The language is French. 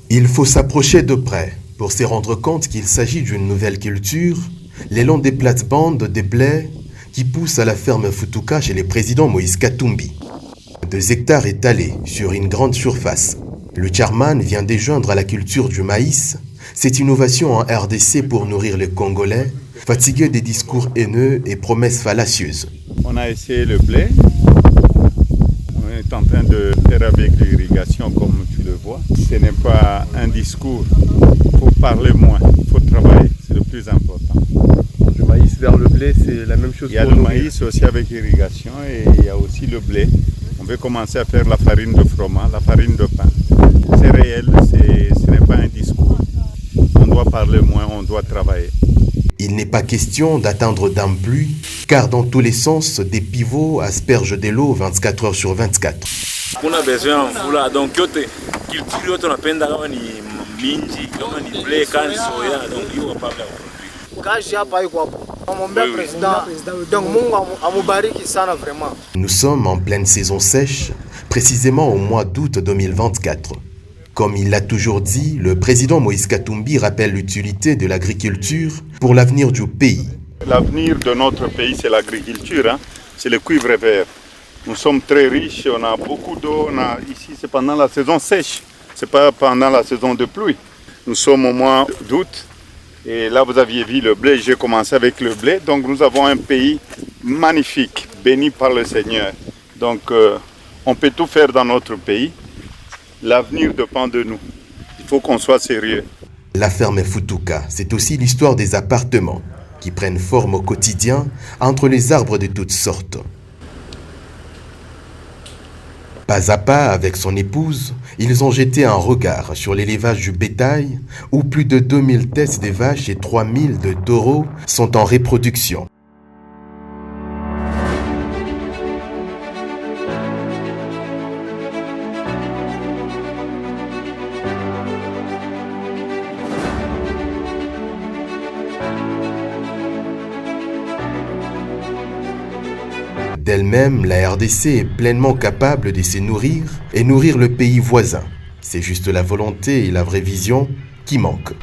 Il faut s'approcher de près pour se rendre compte qu'il s'agit d'une nouvelle culture, le long des plates-bandes des blés qui poussent à la ferme Futuka chez le président Moïse Katumbi. 2 hectares étalés sur une grande surface. Le chairman vient de joindre à la culture du maïs cette innovation en RDC pour nourrir les Congolais, fatigués des discours haineux et promesses fallacieuses. On a essayé le blé. On est en train de faire avec l'irrigation comme tu le vois. Ce n'est pas un discours. Il faut parler moins, il faut travailler. C'est le plus important. Le maïs vers le blé, c'est la même chose. Il y a le maïs aussi avec irrigation et il y a aussi le blé. On veut commencer à faire la farine de froment, la farine de pain. C'est réel, ce n'est pas un discours. On doit parler moins, on doit travailler. Il n'est pas question d'attendre d'un pluie, car dans tous les sens, des pivots aspergent de l'eau 24 heures sur 24. On a besoin de mvula, donc culture yote tunapenda kama ni minji, kama ni blé, kama ni soya, donc hiyo hapa produit. Kazi hapa iko hapo. Ombea président, donc Mungu amubariki sana vraiment. Nous sommes en pleine saison sèche, précisément au mois d'août 2024. Comme il l'a toujours dit, le président Moïse Katumbi rappelle l'utilité de l'agriculture pour l'avenir du pays. L'avenir de notre pays, c'est l'agriculture, hein? C'est le cuivre vert. Nous sommes très riches, on a beaucoup d'eau. Ici, c'est pendant la saison sèche, ce n'est pas pendant la saison de pluie. Nous sommes au mois d'août et là, vous aviez vu le blé, j'ai commencé avec le blé. Donc, nous avons un pays magnifique, béni par le Seigneur. Donc, on peut tout faire dans notre pays. L'avenir dépend de nous. Il faut qu'on soit sérieux. La ferme Futuka, c'est aussi l'histoire des appartements qui prennent forme au quotidien entre les arbres de toutes sortes. Pas à pas, avec son épouse, ils ont jeté un regard sur l'élevage du bétail où plus de 2000 têtes de vaches et 3000 de taureaux sont en reproduction. D'elle-même, la RDC est pleinement capable de se nourrir et nourrir le pays voisin. C'est juste la volonté et la vraie vision qui manquent.